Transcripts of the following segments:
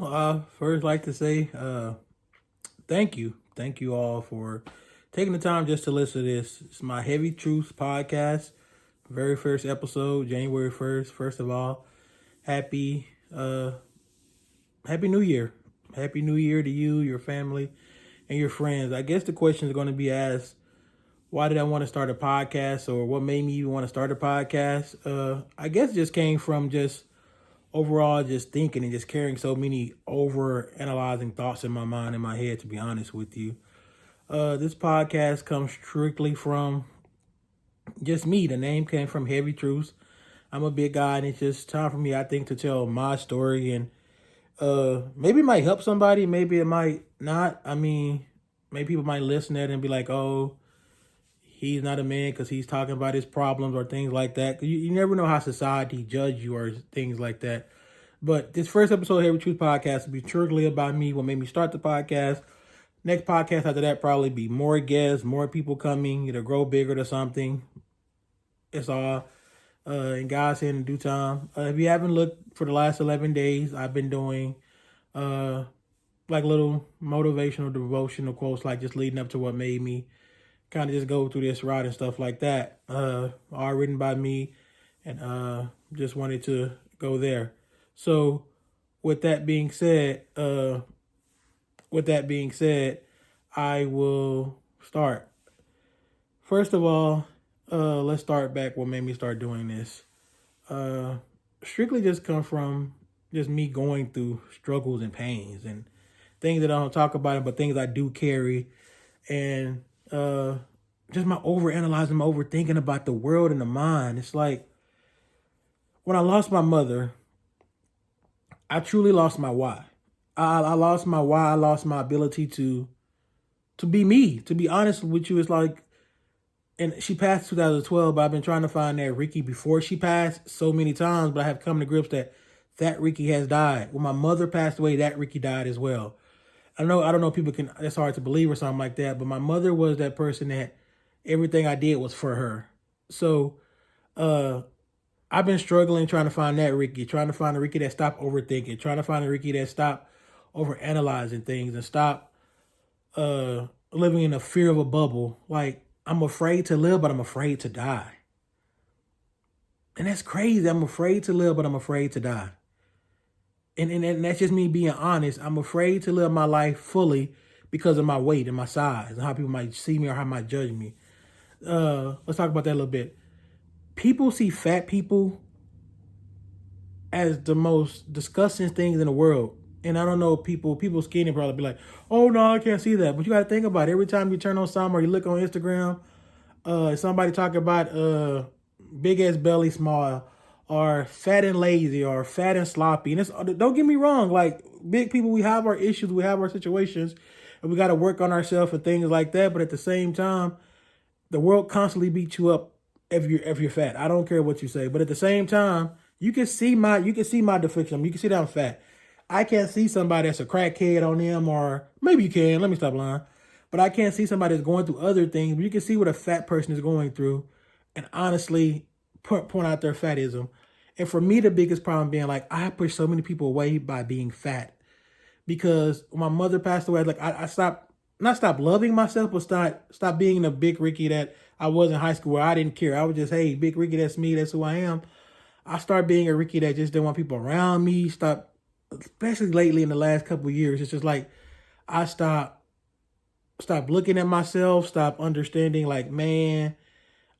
First like to say thank you. Thank you all for taking the time just to listen to this. It's my Heavy Truths podcast. Very first episode, January 1st. First of all, happy happy New Year. Happy New Year to you, your family, and your friends. I guess the question is going to be asked, why did I want to start a podcast, or what made me even want to start a podcast? I guess it just came from just overall just thinking and just carrying so many over analyzing thoughts in my mind and my head, to be honest with you. This podcast comes strictly from just me. The name came from Heavy Truths. I'm a big guy, and it's just time for me, I think, to tell my story. And maybe it might help somebody, maybe it might not. I mean, maybe people might listen to it and be like, oh, he's not a man because he's talking about his problems or things like that. You never know how society judge you or things like that. But this first episode of Heavy Truth Podcast will be strictly about me, what made me start the podcast. Next podcast after that probably be more guests, more people coming. It'll grow bigger to something. It's all in God's hand in due time. If you haven't looked for the last 11 days, I've been doing like little motivational devotional quotes, like just leading up to what made me kind of just go through this route and stuff like that. All written by me, and just wanted to go there. So with that being said, I will start. First of all, let's start back what made me start doing this. Strictly just come from just me going through struggles and pains and things that I don't talk about, but things I do carry. And just my overanalyzing, my overthinking about the world and the mind. It's like when I lost my mother, I truly lost my why. I lost my why. I lost my ability to be me. To be honest with you, it's like, and she passed in 2012, but I've been trying to find that Ricky before she passed so many times, but I have come to grips that Ricky has died. When my mother passed away, that Ricky died as well. I don't know if people can, it's hard to believe or something like that, but my mother was that person that everything I did was for her. So I've been struggling trying to find that Ricky, trying to find a Ricky that stopped overthinking, trying to find a Ricky that stopped overanalyzing things and stop living in a fear of a bubble. Like, I'm afraid to live, but I'm afraid to die. And that's crazy. I'm afraid to live, but I'm afraid to die. And that's just me being honest. I'm afraid to live my life fully because of my weight and my size and how people might see me or how they might judge me. Let's talk about that a little bit. People see fat people as the most disgusting things in the world. And I don't know, people skinny probably be like, oh no, I can't see that. But you got to think about it. Every time you turn on something or you look on Instagram, somebody talk about big ass belly small, or fat and lazy, or fat and sloppy. And it's, don't get me wrong, like big people, we have our issues, we have our situations, and we got to work on ourselves and things like that. But at the same time, the world constantly beats you up if you're fat. I don't care what you say, but at the same time, you can see my depiction. You can see that I'm fat. I can't see somebody that's a crackhead on them, or maybe you can. Let me stop lying. But I can't see somebody that's going through other things. But you can see what a fat person is going through, and honestly point out their fatism. And for me, the biggest problem being like, I push so many people away by being fat, because when my mother passed away, like I stopped, not stop loving myself, but stop being the big Ricky that I was in high school, where I didn't care. I was just, hey, big Ricky, that's me, that's who I am. I started being a Ricky that just didn't want people around me. Especially lately in the last couple of years, it's just like I stop looking at myself, stop understanding, like, man,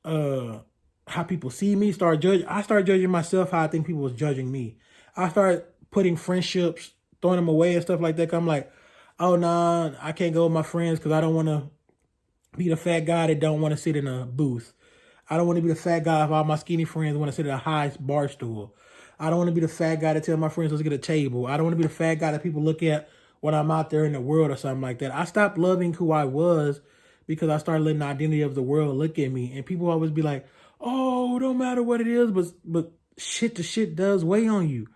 how people see me, I started judging myself how I think people was judging me. I started putting friendships, throwing them away and stuff like that. I'm like, oh nah, I can't go with my friends because I don't want to be the fat guy that don't want to sit in a booth. I don't want to be the fat guy if all my skinny friends want to sit at a high bar stool. I don't want to be the fat guy that tell my friends, let's get a table. I don't want to be the fat guy that people look at when I'm out there in the world or something like that. I stopped loving who I was because I started letting the identity of the world look at me. And people always be like, oh, don't matter what it is, but the shit does weigh on you.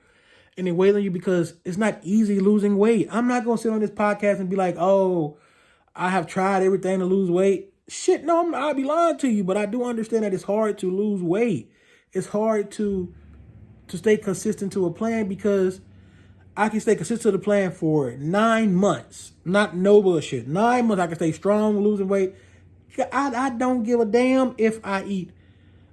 And it weighs on you because it's not easy losing weight. I'm not going to sit on this podcast and be like, oh, I have tried everything to lose weight. Shit, no, I'll be lying to you. But I do understand that it's hard to lose weight. It's hard to stay consistent to a plan, because I can stay consistent to the plan for 9 months. Not no bullshit. 9 months I can stay strong, losing weight. I don't give a damn if I eat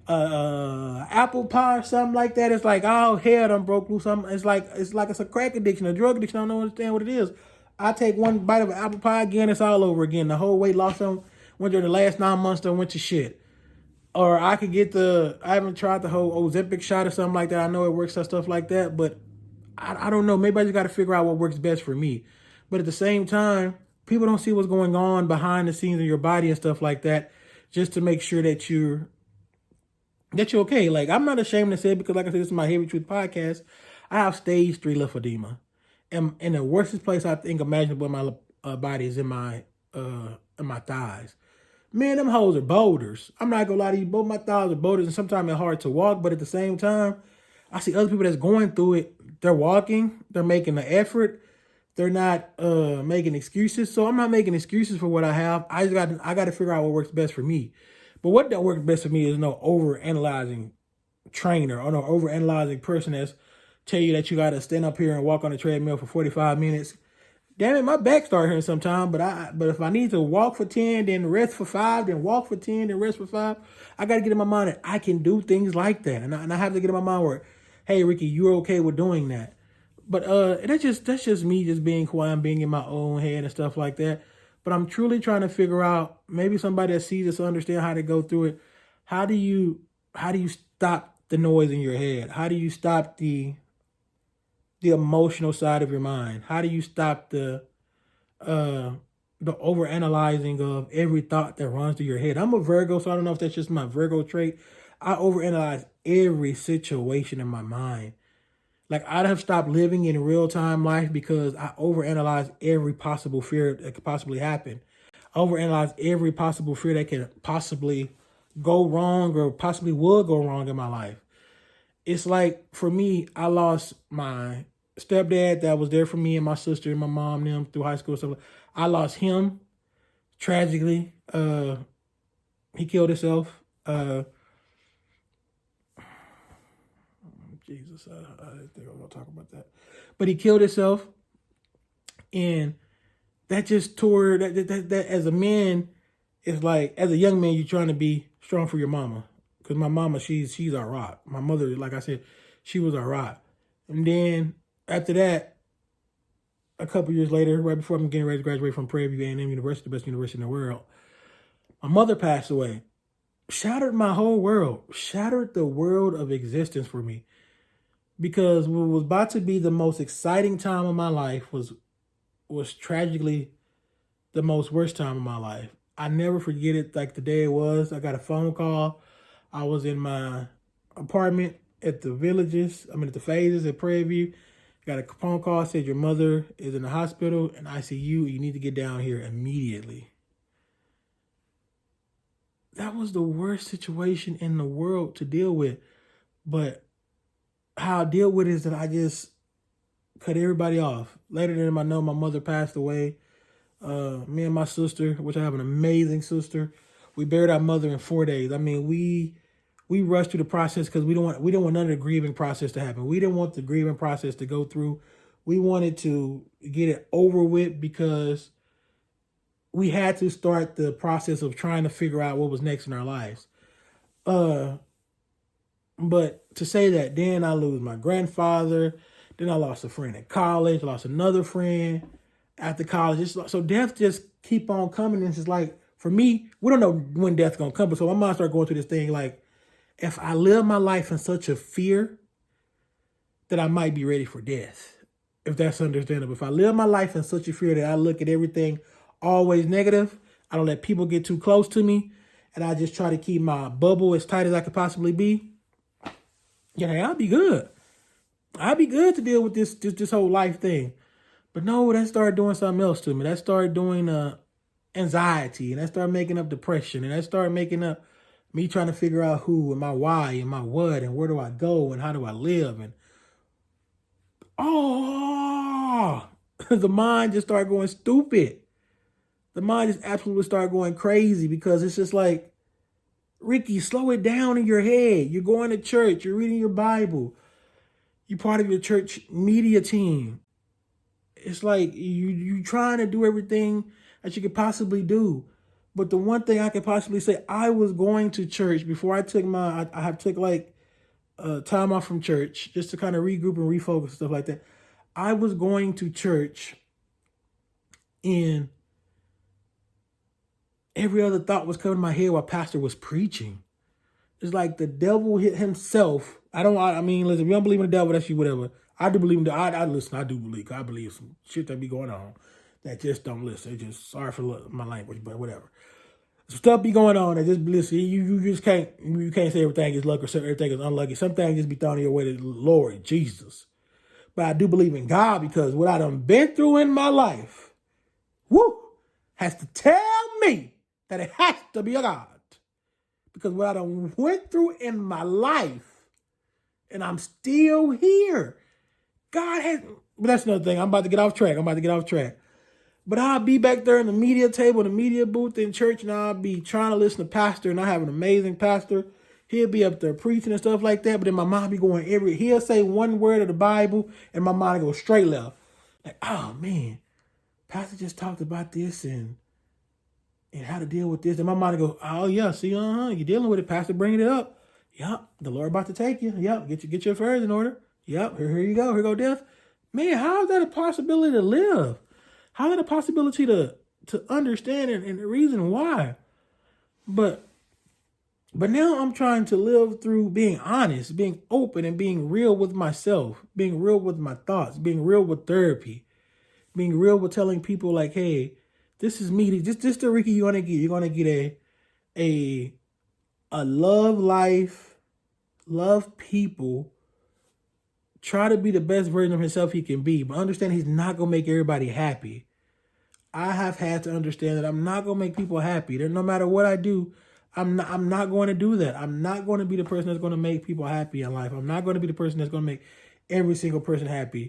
apple pie or something like that. It's like, oh hell, I'm broke loose. It's like it's a crack addiction, a drug addiction. I don't understand what it is. I take one bite of an apple pie again, it's all over again. The whole weight loss went during the last 9 months done went to shit. Or I could get I haven't tried the whole Ozempic shot or something like that. I know it works and stuff like that, but I don't know. Maybe I just got to figure out what works best for me. But at the same time, people don't see what's going on behind the scenes of your body and stuff like that, just to make sure that you're okay. Like, I'm not ashamed to say it because, like I said, this is my Heavy Truth podcast. I have stage 3 lymphedema, and in the worstest place I think imaginable in my body is in my thighs. Man, them hoes are boulders. I'm not gonna lie to you. Both my thighs are boulders, and sometimes it's hard to walk. But at the same time, I see other people that's going through it. They're walking. They're making the effort. They're not making excuses. So I'm not making excuses for what I have. I got to figure out what works best for me. But what don't work best for me is no over analyzing trainer or no over analyzing person that's tell you that you got to stand up here and walk on the treadmill for 45 minutes. Damn it, my back start hurting sometime. But if I need to walk for 10, then rest for 5, then walk for 10, then rest for 5, I got to get in my mind that I can do things like that, and I have to get in my mind where, hey, Ricky, you're okay with doing that. But that's just me just being who I am, being in my own head and stuff like that. But I'm truly trying to figure out, maybe somebody that sees this understand how to go through it. How do you stop the noise in your head? How do you stop the emotional side of your mind? How do you stop the over analyzing of every thought that runs through your head? I'm a Virgo, so I don't know if that's just my Virgo trait. I overanalyze every situation in my mind. Like, I'd have stopped living in real time life because I overanalyze every possible fear that could possibly happen. I overanalyze every possible fear that could possibly go wrong or possibly would go wrong in my life. It's like, for me, I lost my stepdad that was there for me and my sister and my mom and them through high school. So I lost him tragically. He killed himself. Jesus, I didn't think I was going to talk about that. But he killed himself. And that just tore, that as a man, it's like, as a young man, you're trying to be strong for your mama. Because my mama, she's our rock. My mother, like I said, she was our rock. And then after that, a couple years later, right before I'm getting ready to graduate from Prairie View A&M University, the best university in the world, my mother passed away. Shattered my whole world. Shattered the world of existence for me. Because what was about to be the most exciting time of my life was tragically the most worst time of my life. I never forget it like the day it was. I got a phone call. I was in my apartment at the at the Phases at Prairie View. Got a phone call, said your mother is in the hospital in ICU. You need to get down here immediately. That was the worst situation in the world to deal with. But how I deal with it is that I just cut everybody off. Later than I know, my mother passed away. Me and my sister, which I have an amazing sister, we buried our mother in 4 days. I mean, we rushed through the process because we didn't want none of the grieving process to happen. We didn't want the grieving process to go through. We wanted to get it over with because we had to start the process of trying to figure out what was next in our lives. But to say that, then I lose my grandfather, then I lost a friend at college, lost another friend after college. So death just keep on coming. And it's just like, for me, we don't know when death's going to come. But so my mind started going through this thing like, if I live my life in such a fear, that I might be ready for death, if that's understandable. If I live my life in such a fear that I look at everything always negative, I don't let people get too close to me, and I just try to keep my bubble as tight as I could possibly be, I'll be good. I'll be good to deal with this whole life thing. But no, that started doing something else to me. That started doing anxiety, and that started making up depression, and that started making up me trying to figure out who and my why and my what and where do I go and how do I live. And the mind just started going stupid. The mind just absolutely started going crazy because it's just like, Ricky, slow it down in your head. You're going to church. You're reading your Bible. You're part of your church media team. it's like you trying to do everything that you could possibly do. But the one thing I could possibly say, I was going to church before I took I have took like time off from church just to kind of regroup and refocus, stuff like that. I was going to church, and every other thought was coming to my head while pastor was preaching. It's like the devil hit himself. I mean, listen, if you don't believe in the devil, that's you, whatever. I do believe in the, listen, I do believe. I believe some shit that be going on that just don't listen. It's just, sorry for my language, but whatever. Some stuff be going on that just, listen, you just you can't say everything is luck or everything is unlucky. Some things just be thrown your way to the Lord Jesus. But I do believe in God, because what I done been through in my life, woo, has to tell me that it has to be a God. Because what I done went through in my life, and I'm still here. God has, but that's another thing. I'm about to get off track. But I'll be back there in the media table, in the media booth in church, and I'll be trying to listen to pastor, and I have an amazing pastor. He'll be up there preaching and stuff like that, but then my mind be going he'll say one word of the Bible, and my mind goes straight left. Like, oh man, pastor just talked about this and how to deal with this. And my mind goes, oh yeah, see, you're dealing with it, pastor bringing it up. Yep, the Lord about to take you. Yep, get your affairs in order. Yep, here you go. Here go death. Man, how is that a possibility to live? How is that a possibility to understand and the reason why? But now I'm trying to live through being honest, being open, and being real with myself, being real with my thoughts, being real with therapy, being real with telling people like, hey, this is me. This the Ricky you're gonna get. You're gonna get a love life, love people, try to be the best version of himself he can be, but understand he's not gonna make everybody happy. I have had to understand that I'm not gonna make people happy. That no matter what I do, I'm not going to do that. I'm not going to be the person that's going to make people happy in life. I'm not going to be the person that's going to make every single person happy.